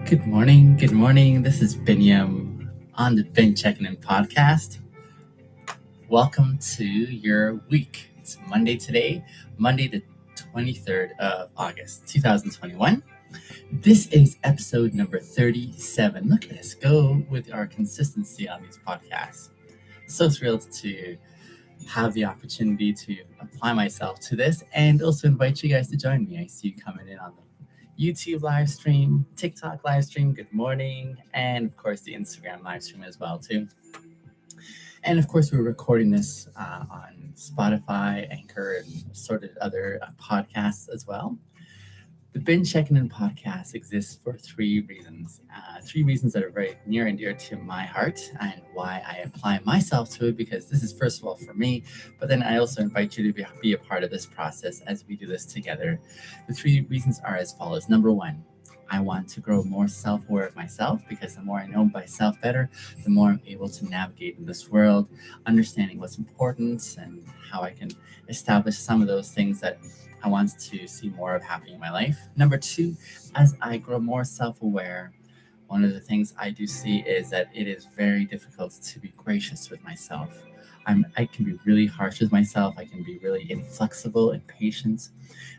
Good morning. Good morning. This is Binyam on the Checkin In podcast. Welcome to your week. It's Monday today, Monday the 23rd of August, 2021. This is episode number 37. Look at us go with our consistency on these podcasts. So thrilled to have the opportunity to apply myself to this and also invite you guys to join me. I see you coming in on the YouTube live stream, TikTok live stream, good morning, and of course the Instagram live stream as well too. And of course we're recording this on Spotify, Anchor, and sort of other podcasts as well. The Checkin In podcast exists for three reasons that are very near and dear to my heart and why I apply myself to it, because this is first of all for me, but then I also invite you to be a part of this process as we do this together. The three reasons are as follows. Number one, I want to grow more self-aware of myself, because the more I know myself better, the more I'm able to navigate in this world, understanding what's important and how I can establish some of those things that I want to see more of happening in my life. Number two, as I grow more self-aware, one of the things I do see is that it is very difficult to be gracious with myself. I can be really harsh with myself. I can be really inflexible and patient.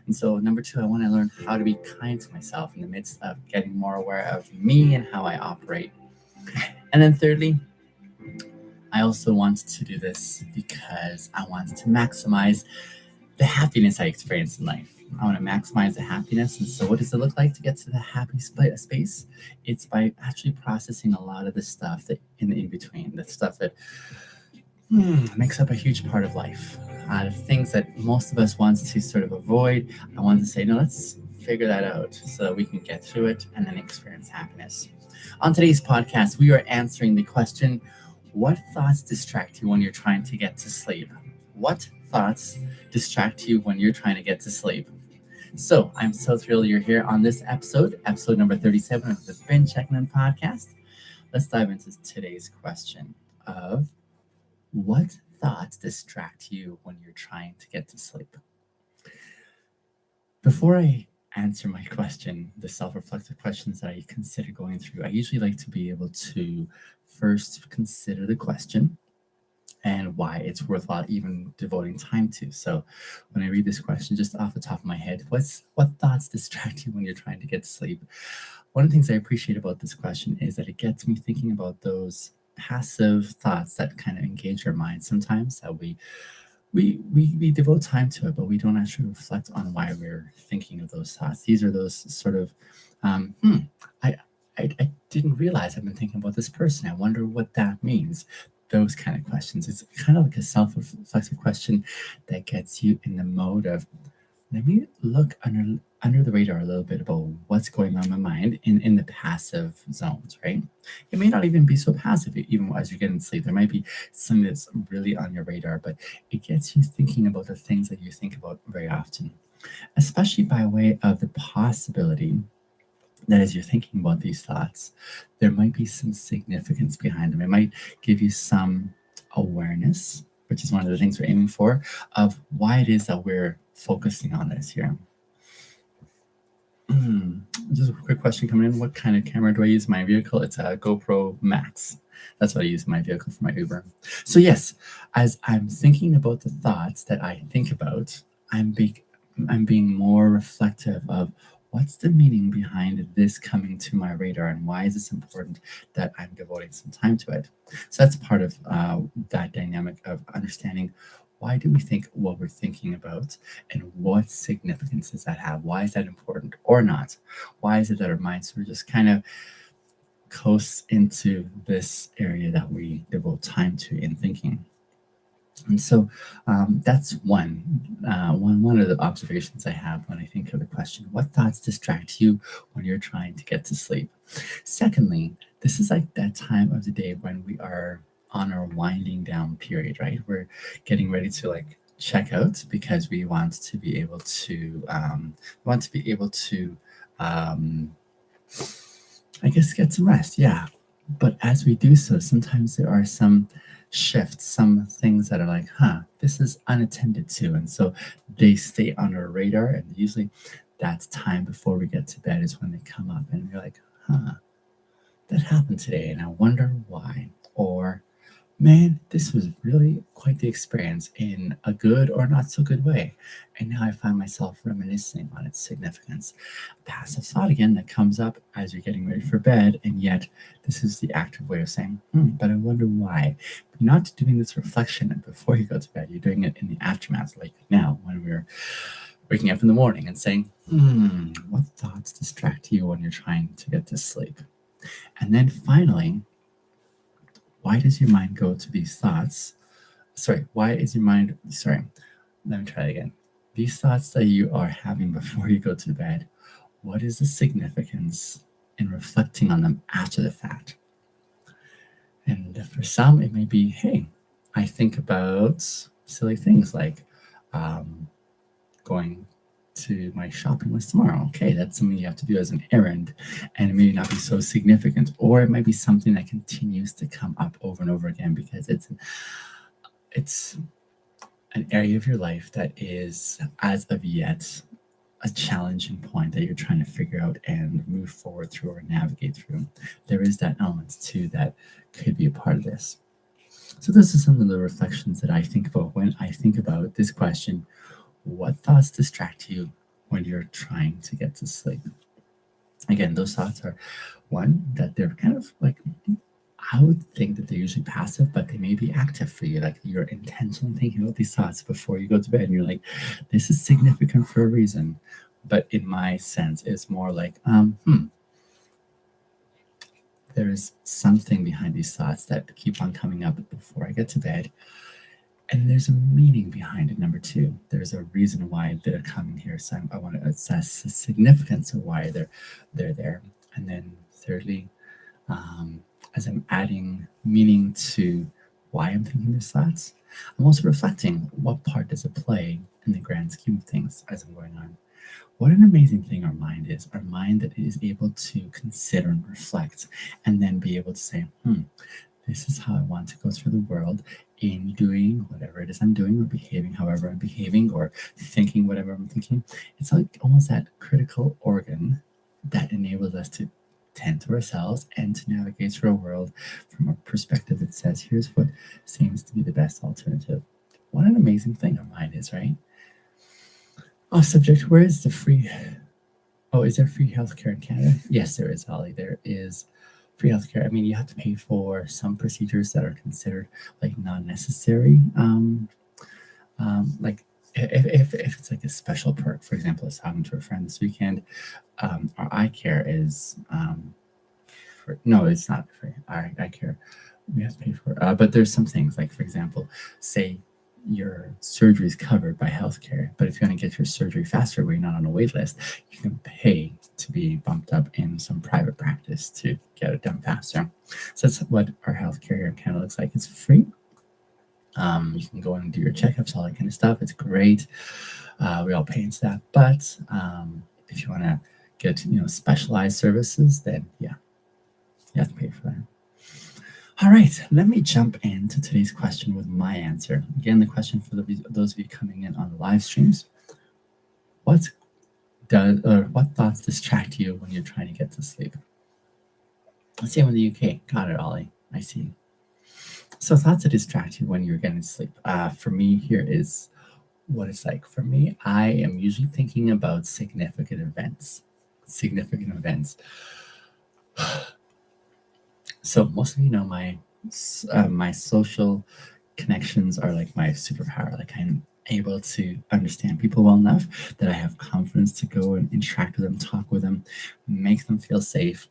And so, number two, I want to learn how to be kind to myself in the midst of getting more aware of me and how I operate. And then, thirdly, I also want to do this because I want to maximize the happiness I experience in life. I want to maximize the happiness. And so, what does it look like to get to the happy space? It's by actually processing a lot of the stuff that in between, the stuff that makes up a huge part of life. The things that most of us want to sort of avoid. I want to say, no, let's figure that out so that we can get through it and then experience happiness. On today's podcast, we are answering the question, what thoughts distract you when you're trying to get to sleep? What thoughts distract you when you're trying to get to sleep? So I'm so thrilled you're here on this episode number 37 of the Checkin In podcast. Let's dive into today's question of what thoughts distract you when you're trying to get to sleep? Before I answer my question, the self-reflective questions that I consider going through, I usually like to be able to first consider the question and why it's worthwhile even devoting time to. So when I read this question, just off the top of my head, what thoughts distract you when you're trying to get to sleep? One of the things I appreciate about this question is that it gets me thinking about those passive thoughts that kind of engage our mind sometimes, that we devote time to it, but we don't actually reflect on why we're thinking of those thoughts. These are those sort of um, hmm, I, I didn't realize I've been thinking about this person. I wonder what that means. Those kind of questions. It's kind of like a self-reflexive question that gets you in the mode of, let me look under the radar a little bit about what's going on in my mind in the passive zones, right? It may not even be so passive, even as you're getting sleep. There might be something that's really on your radar, but it gets you thinking about the things that you think about very often, especially by way of the possibility that as you're thinking about these thoughts, there might be some significance behind them. It might give you some awareness, which is one of the things we're aiming for, of why it is that we're focusing on this here. Just a quick question coming in. What kind of camera do I use in my vehicle? It's a GoPro Max. That's what I use in my vehicle for my Uber. So yes, as I'm thinking about the thoughts that I think about, I'm being more reflective of what's the meaning behind this coming to my radar, and why is this important that I'm devoting some time to it. So that's part of that dynamic of understanding, why do we think what we're thinking about, and what significance does that have? Why is that important or not? Why is it that our minds sort of just kind of coasts into this area that we devote time to in thinking? And so that's one of the observations I have when I think of the question, what thoughts distract you when you're trying to get to sleep? Secondly, this is like that time of the day when we are on our winding down period, right? We're getting ready to like check out because we want to be able to um, I guess get some rest. Yeah. But as we do so, sometimes there are some shifts, some things that are like, this is unattended to. And so they stay on our radar. And usually that time before we get to bed is when they come up. And you're like, huh, that happened today and I wonder why. Or, man, this was really quite the experience in a good or not so good way. And now I find myself reminiscing on its significance. Passive thought again that comes up as you're getting ready for bed, and yet this is the active way of saying, but I wonder why. You're not doing this reflection before you go to bed, you're doing it in the aftermath, like now when we're waking up in the morning and saying, what thoughts distract you when you're trying to get to sleep? And then finally, why does your mind go to these thoughts? Why is your mind, let me try it again. These thoughts that you are having before you go to bed, what is the significance in reflecting on them after the fact? And for some, it may be, hey, I think about silly things like going to my shopping list tomorrow. Okay, that's something you have to do as an errand, and it may not be so significant, or it might be something that continues to come up over and over again because it's an area of your life that is, as of yet, a challenging point that you're trying to figure out and move forward through or navigate through. There is that element too that could be a part of this. So, this is some of the reflections that I think about when I think about this question: what thoughts distract you when you're trying to get to sleep? Again, those thoughts are one, that they're kind of like, I would think that they're usually passive, but they may be active for you. Like you're intentionally thinking about these thoughts before you go to bed, and you're like, this is significant for a reason. But in my sense, it's more like, there is something behind these thoughts that keep on coming up before I get to bed. And there's a meaning behind it. Number two, there's a reason why they're coming here. So I want to assess the significance of why they're there. And then thirdly, as I'm adding meaning to why I'm thinking these thoughts, I'm also reflecting what part does it play in the grand scheme of things as I'm going on. What an amazing thing our mind is. Our mind that is able to consider and reflect and then be able to say, this is how I want to go through the world in doing whatever it is I'm doing or behaving however I'm behaving or thinking whatever I'm thinking. It's like almost that critical organ that enables us to tend to ourselves and to navigate through a world from a perspective that says, here's what seems to be the best alternative. What an amazing thing our mind is, right? Off subject, where is the free? Oh, is there free healthcare in Canada? Yes, there is, Holly. There is free healthcare. I mean, you have to pay for some procedures that are considered like non-necessary. Like if it's like a special perk, for example, I was talking to a friend this weekend. Our eye care is no, it's not free. Our eye care we have to pay for. But there's some things like, for example, say your surgery is covered by healthcare, but if you want to get your surgery faster where you're not on a wait list, you can pay to be bumped up in some private practice to get it done faster. So that's what our healthcare here in Canada looks like. It's free. You can go in and do your checkups, all that kind of stuff. It's great. We all pay into that. But if you want to get specialized services, then yeah, you have to pay for that. All right, let me jump into today's question with my answer. Again, the question for those of you coming in on the live streams: what thoughts distract you when you're trying to get to sleep? Let's say I'm in the UK. Got it, Ollie. I see. So thoughts that distract you when you're getting to sleep. For me, here is what it's like. For me, I am usually thinking about significant events. Significant events. So most of you know my social connections are like my superpower. Like I'm able to understand people well enough that I have confidence to go and interact with them, talk with them, make them feel safe,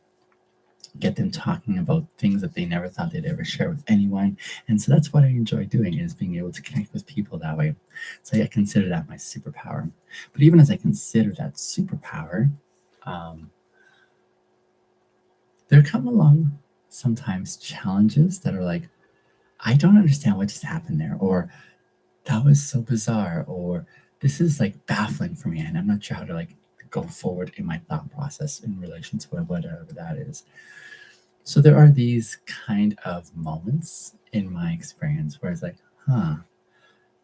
get them talking about things that they never thought they'd ever share with anyone. And so that's what I enjoy doing, is being able to connect with people that way. So I consider that my superpower. But even as I consider that superpower, there come along sometimes challenges that are like, I don't understand what just happened there, or that was so bizarre, or this is like baffling for me, and I'm not sure how to like go forward in my thought process in relation to whatever that is. So there are these kind of moments in my experience where it's like,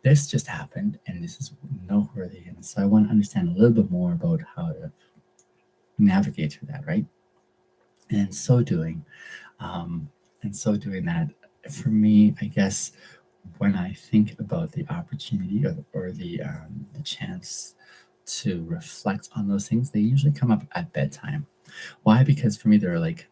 this just happened and this is noteworthy. And so I want to understand a little bit more about how to navigate through that, right? And in so doing, um, and so doing that, for me, I guess when I think about the opportunity or the chance to reflect on those things, they usually come up at bedtime. Why? Because for me, they're like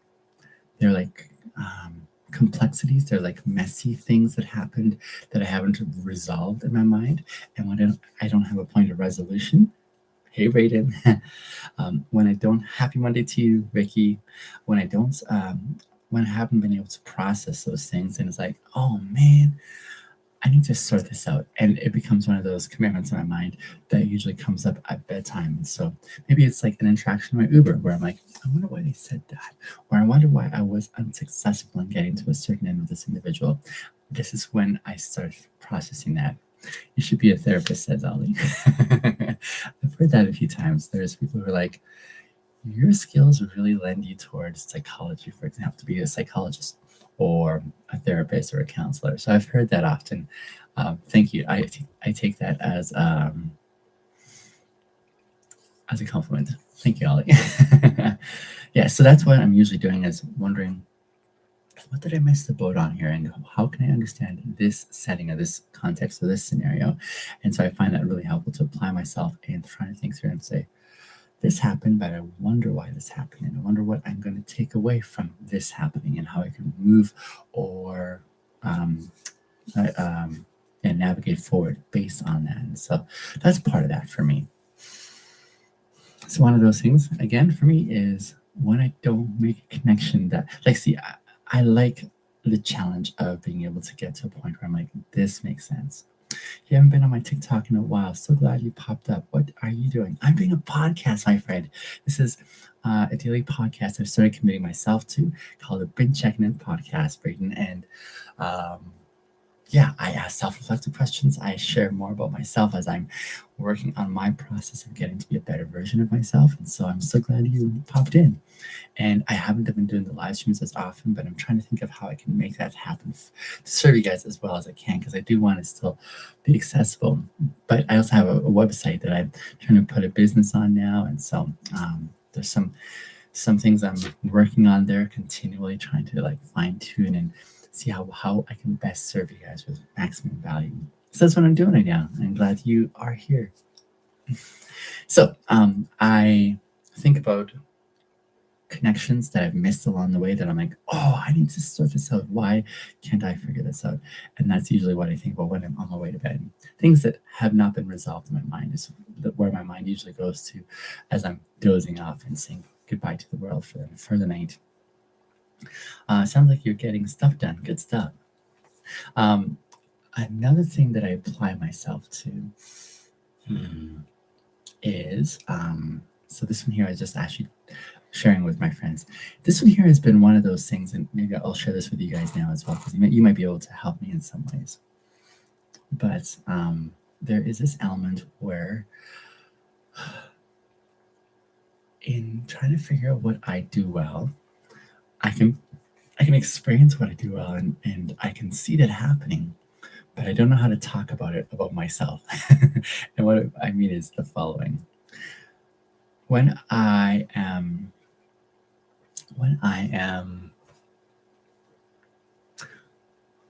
complexities. They're like messy things that happened that I haven't resolved in my mind, and when I don't have a point of resolution. Hey, Raiden. When I don't, happy Monday to you, Ricky. When I don't, when I haven't been able to process those things, and it's like, oh man, I need to sort this out. And it becomes one of those commitments in my mind that usually comes up at bedtime. And so maybe it's like an interaction with my Uber where I'm like, I wonder why they said that. Or I wonder why I was unsuccessful in getting to a certain end with this individual. This is when I start processing that. You should be a therapist, says Ali. I've heard that a few times. There's people who are like, your skills really lend you towards psychology, for example, to be a psychologist or a therapist or a counselor. So I've heard that often. Thank you. I take that as a compliment. Thank you, Ollie. Yeah, so that's what I'm usually doing is wondering what did I miss the boat on here, and how can I understand this setting of this context of this scenario? And so I find that really helpful to apply myself and trying to think through and say, this happened, but I wonder why this happened. And I wonder what I'm going to take away from this happening and how I can move or um, and navigate forward based on that. And so that's part of that for me. So one of those things, again, for me is when I don't make a connection that, like, see, I like the challenge of being able to get to a point where I'm like, this makes sense. You haven't been on my TikTok in a while. So glad you popped up. What are you doing? I'm doing a podcast, my friend. This is a daily podcast I've started committing myself to called the Been Checking In podcast, Brayden. And um, yeah, I ask self reflective questions. I share more about myself as I'm working on my process of getting to be a better version of myself. And so I'm so glad you popped in. And I haven't been doing the live streams as often, but I'm trying to think of how I can make that happen to serve you guys as well as I can because I do want to still be accessible. But I also have a website that I'm trying to put a business on now, and so there's some things I'm working on there, continually trying to like fine tune and see how I can best serve you guys with maximum value. So that's what I'm doing right now. I'm glad you are here. So I think about connections that I've missed along the way that I'm like, oh, I need to sort this out. Why can't I figure this out? And that's usually what I think about when I'm on my way to bed. Things that have not been resolved in my mind is where my mind usually goes to as I'm dozing off and saying goodbye to the world for the night. Sounds like you're getting stuff done. Good stuff. Um, Another thing that I apply myself to is so this one here I just actually sharing with my friends. This one here has been one of those things, and maybe I'll share this with you guys now as well, because you might be able to help me in some ways. But there is this element where, in trying to figure out what I do well, I can I can experience what I do well, and I can see that happening, but I don't know how to talk about it about myself. And what I mean is the following: when I am when I am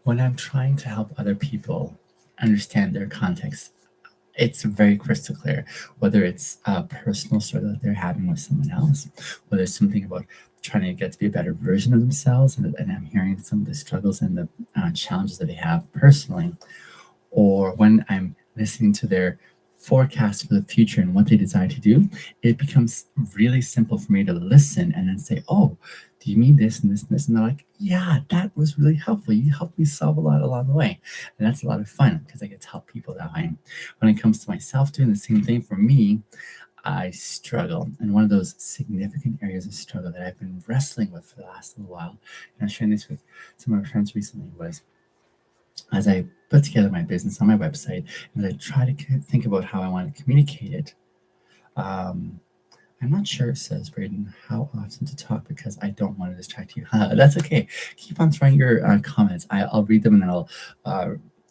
when I'm trying to help other people understand their context, it's very crystal clear. Whether it's a personal struggle that they're having with someone else, whether it's something about trying to get to be a better version of themselves, and I'm hearing some of the struggles and the challenges that they have personally, or when I'm listening to their forecast for the future and what they desire to do, it becomes really simple for me to listen and then say, oh, do you mean this and this and this? And they're like, yeah, that was really helpful. You helped me solve a lot along the way. And that's a lot of fun because I get to help people that way. When it comes to myself doing the same thing for me, I struggle. And one of those significant areas of struggle that I've been wrestling with for the last little while, and I'm sharing this with some of my friends recently, was as I put together my business on my website and I try to think about how I want to communicate it. Um, I'm not sure, it says Braden, how often to talk because I don't want to distract you. That's okay. Keep on throwing your comments. I'll read them and then I'll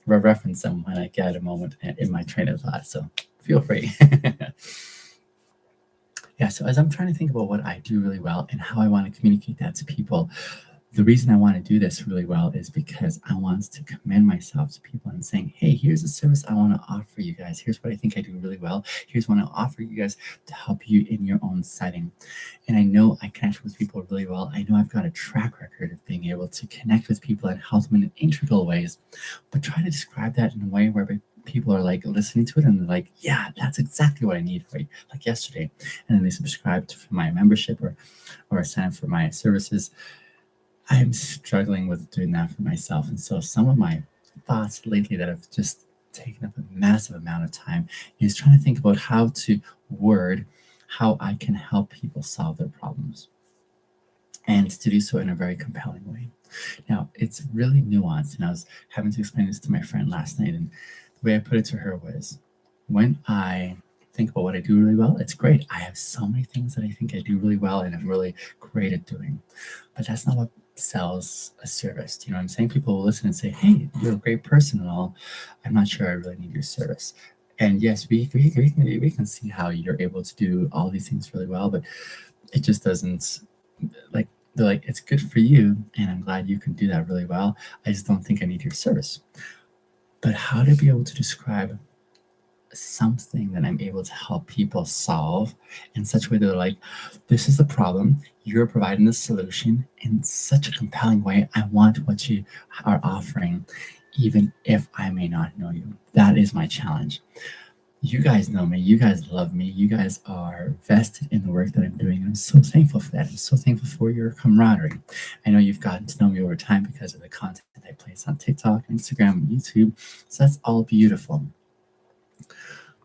reference them when I get a moment in my train of thought. So feel free. Yeah, so as I'm trying to think about what I do really well and how I want to communicate that to people, the reason I want to do this really well is because I want to commend myself to people and saying, hey, here's a service I want to offer you guys. Here's what I think I do really well. Here's what I offer you guys to help you in your own setting. And I know I connect with people really well. I know I've got a track record of being able to connect with people and help them in integral ways, but try to describe that in a way where people are like listening to it and they're like, yeah, that's exactly what I need for you. Like yesterday, and then they subscribed for my membership or sign up for my services. I'm struggling with doing that for myself. And so some of my thoughts lately that have just taken up a massive amount of time is trying to think about how to word how I can help people solve their problems and to do so in a very compelling way. Now, it's really nuanced, and I was having to explain this to my friend last night, and the way I put it to her was when I think about what I do really well, it's great. I have so many things that I think I do really well and I'm really great at doing. But that's not what sells a service. Do you know what I'm saying? People will listen and say, hey, you're a great person and all. I'm not sure I really need your service. And yes, we can see how you're able to do all these things really well, but it just doesn't like they're like, it's good for you and I'm glad you can do that really well. I just don't think I need your service. But how to be able to describe something that I'm able to help people solve in such a way that they're like, this is the problem, you're providing the solution in such a compelling way. I want what you are offering, even if I may not know you. That is my challenge. You guys know me, you guys love me, you guys are vested in the work that I'm doing, and I'm so thankful for that. I'm so thankful for your camaraderie. I know you've gotten to know me over time because of the content I place on TikTok, Instagram, and YouTube. So that's all beautiful.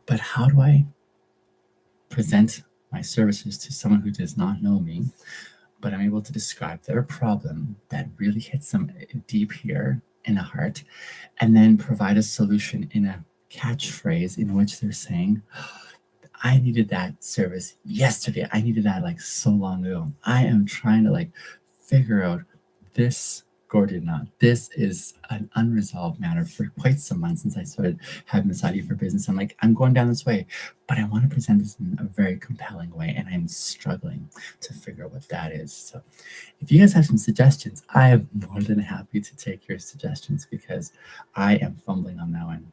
But how do I present my services to someone who does not know me, but I'm able to describe their problem that really hits them deep here in the heart, and then provide a solution in a catchphrase in which they're saying, I needed that service yesterday. I needed that like so long ago. I am trying to like figure out this Gordian knot. This is an unresolved matter for quite some months since I started having this idea for business. I'm like, I'm going down this way, but I want to present this in a very compelling way, and I'm struggling to figure out what that is. So if you guys have some suggestions, I am more than happy to take your suggestions because I am fumbling on that one.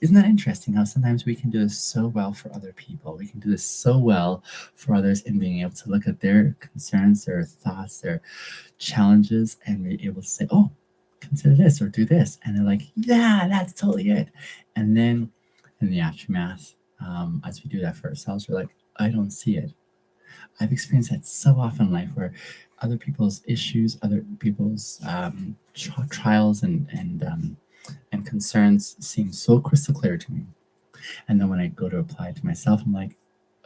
Isn't that interesting how sometimes we can do this so well for other people? We can do this so well for others in being able to look at their concerns, their thoughts, their challenges, and be able to say, oh, consider this or do this. And they're like, yeah, that's totally it. And then in the aftermath, as we do that for ourselves, we're like, I don't see it. I've experienced that so often in life where other people's issues, other people's trials and concerns seem so crystal clear to me. And then when I go to apply it to myself, I'm like,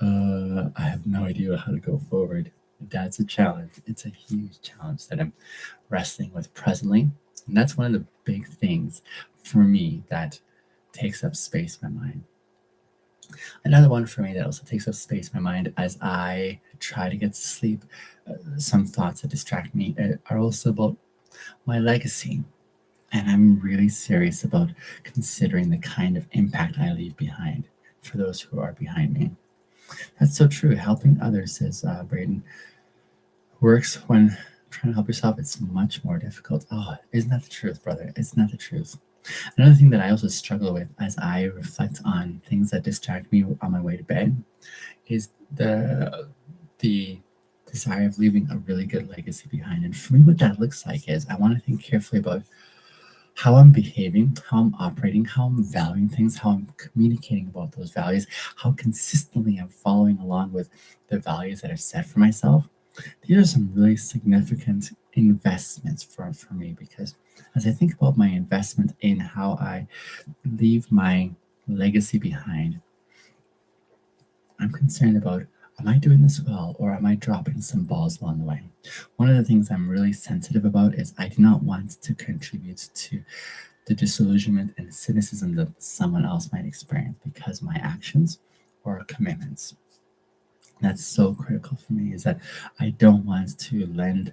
I have no idea how to go forward. That's a challenge. It's a huge challenge that I'm wrestling with presently. And that's one of the big things for me that takes up space in my mind. Another one for me that also takes up space in my mind as I try to get to sleep, some thoughts that distract me are also about my legacy. And I'm really serious about considering the kind of impact I leave behind for those who are behind me. That's so true. Helping others, says Braden, works when trying to help yourself. It's much more difficult. Oh, isn't that the truth, brother? Isn't that the truth? Another thing that I also struggle with as I reflect on things that distract me on my way to bed is the desire of leaving a really good legacy behind. And for me, what that looks like is I want to think carefully about how I'm behaving, how I'm operating, how I'm valuing things, how I'm communicating about those values, how consistently I'm following along with the values that I've set for myself. These are some really significant investments for me because as I think about my investment in how I leave my legacy behind, I'm concerned about, am I doing this well or am I dropping some balls along the way? One of the things I'm really sensitive about is I do not want to contribute to the disillusionment and cynicism that someone else might experience because of my actions or commitments. That's so critical for me is that I don't want to lend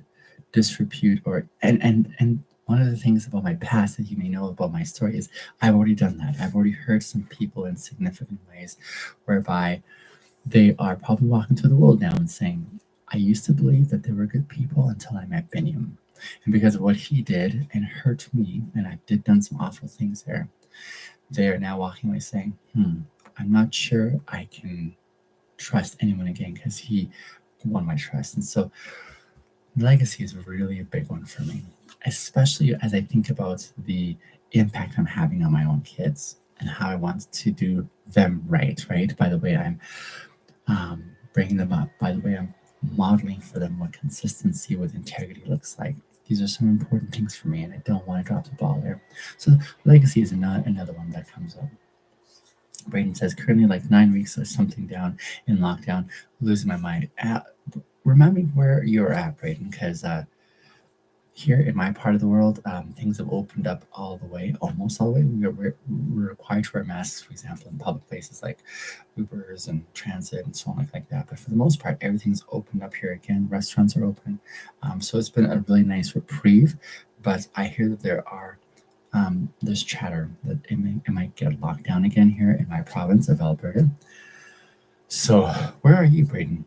disrepute or and one of the things about my past that you may know about my story is I've already done that. I've already hurt some people in significant ways whereby They are probably walking through the world now and saying, I used to believe that they were good people until I met Biniam. And because of what he did and hurt me, and I did done some awful things there, they are now walking away saying, I'm not sure I can trust anyone again because he won my trust. And so legacy is really a big one for me, especially as I think about the impact I'm having on my own kids and how I want to do them right? By the way, I'm bringing them up, by the way, I'm modeling for them what consistency with integrity looks like. These are some important things for me, and I don't want to drop the ball there. So, legacy is another one that comes up. Braden says, currently like 9 weeks or something down in lockdown, losing my mind. Remind me where you're at, Braden, because here in my part of the world, things have opened up all the way, almost all the way. We're required to wear masks, for example, in public places like Ubers and transit and so on like that. But for the most part, everything's opened up here again. Restaurants are open, so it's been a really nice reprieve. But I hear that there's chatter that it might get locked down again here in my province of Alberta. So where are you, Braden?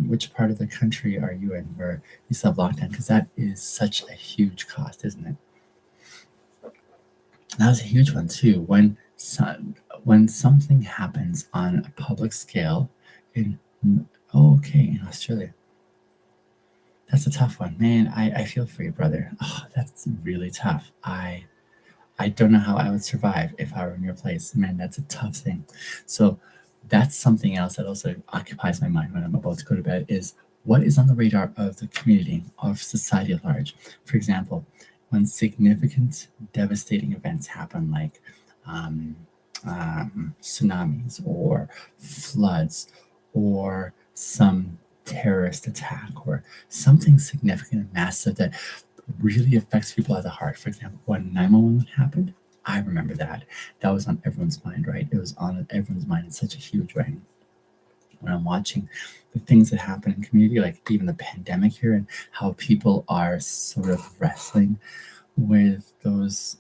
Which part of the country are you in where you still have lockdown? Because that is such a huge cost, isn't it? That was a huge one too. When something happens on a public scale in okay, in Australia, that's a tough one, man. I feel for you, brother. Oh, that's really tough. I don't know how I would survive if I were in your place. Man, that's a tough thing. So that's something else that also occupies my mind when I'm about to go to bed is what is on the radar of the community, of society at large. For example, when significant devastating events happen like um, tsunamis or floods or some terrorist attack or something significant and massive that really affects people at the heart. For example, when 911 happened, I remember that. That was on everyone's mind, right? It was on everyone's mind in such a huge way. When I'm watching the things that happen in community, like even the pandemic here, and how people are sort of wrestling with those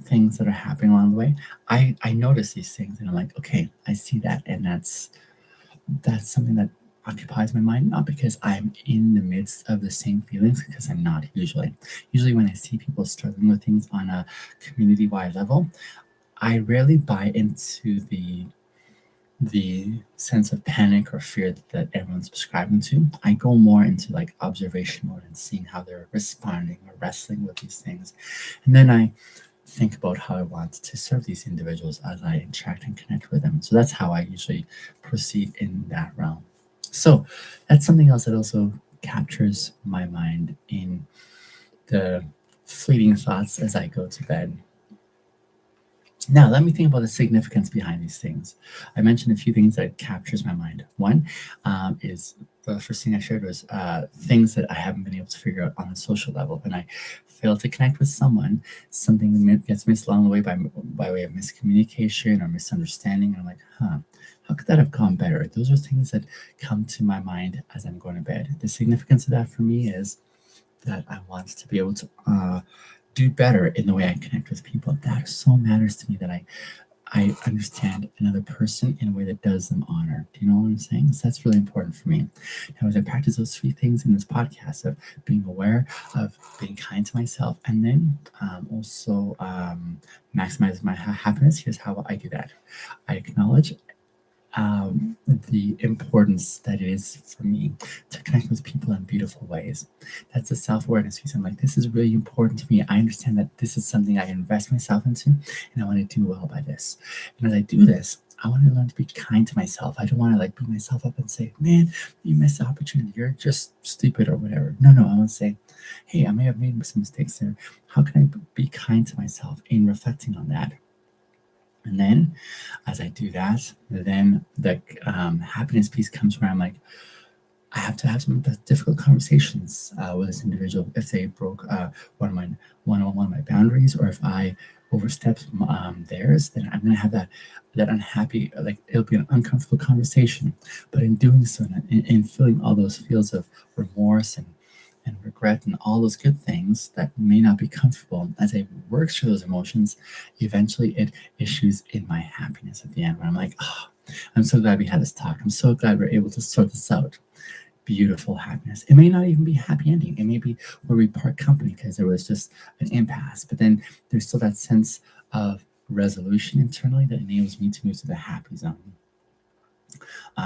things that are happening along the way, I notice these things and I'm like, okay, I see that, and that's something that occupies my mind, not because I'm in the midst of the same feelings, because I'm not usually. Usually, when I see people struggling with things on a community wide level, I rarely buy into the sense of panic or fear that everyone's prescribing to. I go more into like observation mode and seeing how they're responding or wrestling with these things. And then I think about how I want to serve these individuals as I interact and connect with them. So that's how I usually proceed in that realm. So that's something else that also captures my mind in the fleeting thoughts as I go to bed. Now, let me think about the significance behind these things. I mentioned a few things that captures my mind. One is the first thing I shared was things that I haven't been able to figure out on a social level. When I fail to connect with someone, something gets missed along the way by way of miscommunication or misunderstanding. And I'm like, how could that have gone better? Those are things that come to my mind as I'm going to bed. The significance of that for me is that I want to be able to do better in the way I connect with people. That so matters to me that I understand another person in a way that does them honor. Do you know what I'm saying? So that's really important for me. Now, as I practice those three things in this podcast of being aware, of being kind to myself, and then also maximize my happiness, here's how I do that. I acknowledge the importance that it is for me to connect with people in beautiful ways. That's a self awareness piece. I'm like, this is really important to me. I understand that this is something I invest myself into, and I want to do well by this. And as I do this, I want to learn to be kind to myself. I don't want to like beat myself up and say, man, you missed the opportunity. You're just stupid or whatever. No, I want to say, hey, I may have made some mistakes there. How can I be kind to myself in reflecting on that? And then as I do that, then the happiness piece comes where I'm like, I have to have some difficult conversations with this individual if they broke one of my boundaries, or if I overstepped theirs, then I'm gonna have that unhappy, like it'll be an uncomfortable conversation. But in doing so, in feeling all those feels of remorse and regret and all those good things that may not be comfortable, as I work through those emotions, eventually it issues in my happiness at the end, where I'm like, oh, I'm so glad we had this talk. I'm so glad we're able to sort this out. Beautiful happiness. It may not even be a happy ending. It may be where we part company because there was just an impasse. But then there's still that sense of resolution internally that enables me to move to the happy zone.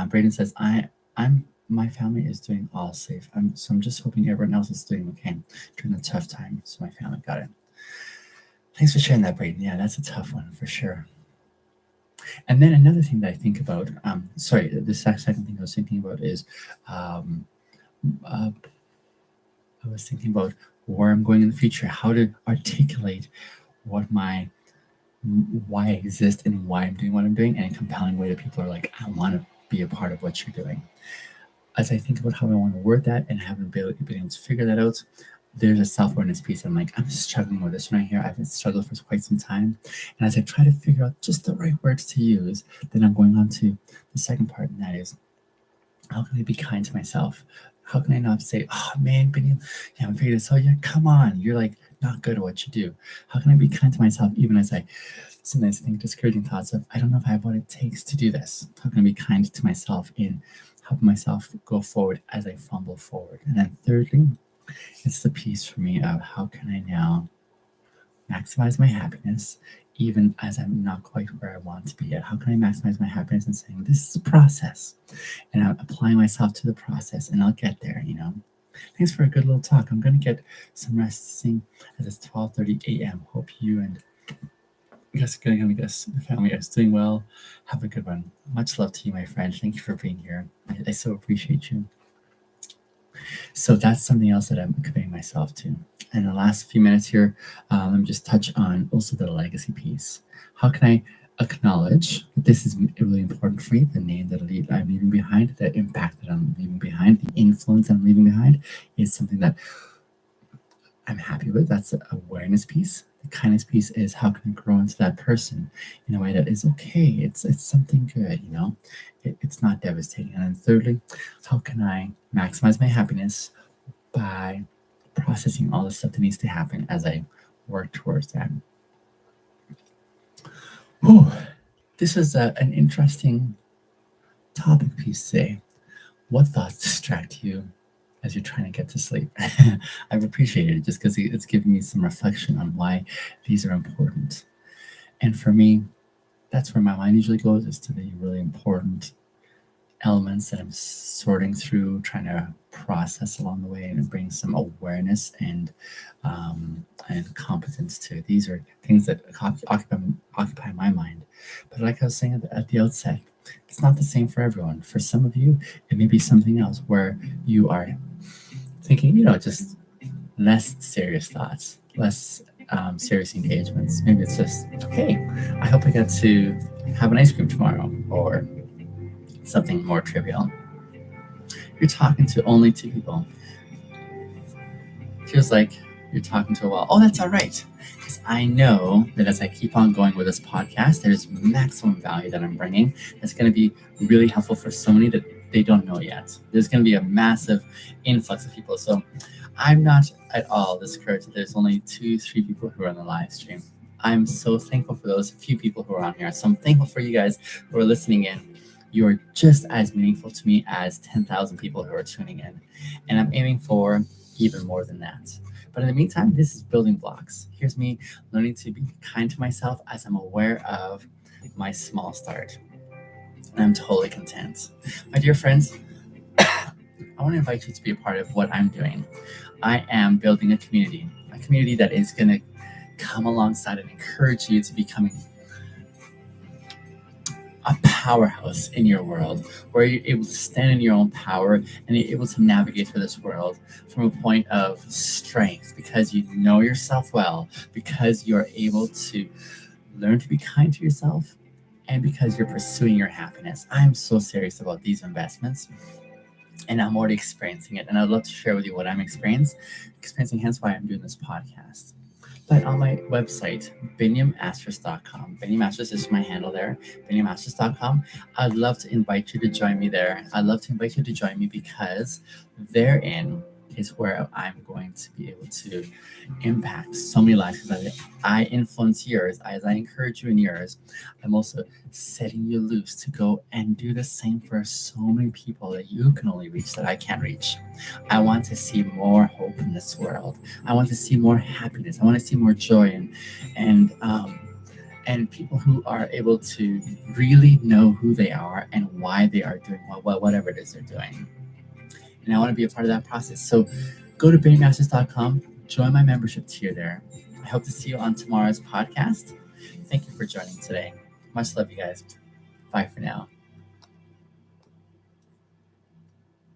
Braden says, I'm my family is doing all safe. I'm just hoping everyone else is doing okay during the tough time. So my family got it. Thanks for sharing that, Braden. Yeah, that's a tough one for sure. And then another thing that I think about, sorry, the second thing I was thinking about is, um, uh, I was thinking about where I'm going in the future, how to articulate what my why I exist and why I'm doing what I'm doing in a compelling way that people are like, I want to be a part of what you're doing. As I think about how I want to word that and haven't been able to figure that out, there's a self-awareness piece. I'm like, I'm struggling with this right here. I've been struggling for quite some time. And as I try to figure out just the right words to use, then I'm going on to the second part, and that is, how can I be kind to myself? How can I not say, oh man, but yeah, I'm figuring this out. Yeah, come on. You're like not good at what you do. How can I be kind to myself even as I sometimes think discouraging thoughts of, I don't know if I have what it takes to do this. How can I be kind to myself in helping myself go forward as I fumble forward? And then thirdly, it's the piece for me of how can I now maximize my happiness even as I'm not quite where I want to be yet? How can I maximize my happiness and saying this is a process and I'm applying myself to the process and I'll get there, you know? Thanks for a good little talk. I'm gonna get some rest seeing as it's 12:30 a.m. Hope you and the family is doing well. Have a good one. Much love to you, my friend. Thank you for being here. I so appreciate you. So that's something else that I'm committing myself to. In the last few minutes here, let me just touch on also the legacy piece. How can I acknowledge that this is really important for me, the name that I'm leaving behind, the impact that I'm leaving behind, the influence I'm leaving behind is something that I'm happy with. That's the awareness piece. The kindness piece is how can I grow into that person in a way that is okay. It's something good, you know. It's not devastating. And then thirdly, how can I maximize my happiness by processing all the stuff that needs to happen as I work towards that. Whew. This is an interesting topic piece today. What thoughts distract you as you're trying to get to sleep? I've appreciated it just because it's given me some reflection on why these are important. And for me, that's where my mind usually goes, is to the really important elements that I'm sorting through, trying to process along the way, and bring some awareness and competence to. These are things that occupy my mind. But like I was saying at the outset, it's not the same for everyone. For some of you, it may be something else where you are thinking, just less serious thoughts, less serious engagements. Maybe it's just, hey, I hope I get to have an ice cream tomorrow, or something more trivial. You're talking to only two people. Feels like you're talking to a wall. Oh, that's all right. Because I know that as I keep on going with this podcast, there's maximum value that I'm bringing that's going to be really helpful for somebody that they don't know yet. There's going to be a massive influx of people. So I'm not at all discouraged that there's only 2-3 people who are on the live stream. I'm so thankful for those few people who are on here. So I'm thankful for you guys who are listening in. You are just as meaningful to me as 10,000 people who are tuning in. And I'm aiming for even more than that. But in the meantime, this is building blocks. Here's me learning to be kind to myself as I'm aware of my small start. And I'm totally content. My dear friends, I want to invite you to be a part of what I'm doing. I am building a community that is going to come alongside and encourage you to becoming a powerhouse in your world, where you're able to stand in your own power and you're able to navigate through this world from a point of strength, because you know yourself well, because you're able to learn to be kind to yourself, and because you're pursuing your happiness. I'm so serious about these investments, and I'm already experiencing it, and I'd love to share with you what I'm experiencing, hence why I'm doing this podcast. But on my website, binyamasters.com, binyamasters is my handle there, binyamasters.com, I'd love to invite you to join me there. I'd love to invite you to join me because therein is where I'm going to be able to impact so many lives. Because I influence yours, as I encourage you in yours, I'm also setting you loose to go and do the same for so many people that you can only reach that I can't reach. I want to see more hope in this world. I want to see more happiness. I want to see more joy and and people who are able to really know who they are and why they are doing whatever it is they're doing. And I want to be a part of that process. So go to BennyMasters.com, join my membership tier there. I hope to see you on tomorrow's podcast. Thank you for joining today. Much love, you guys. Bye for now.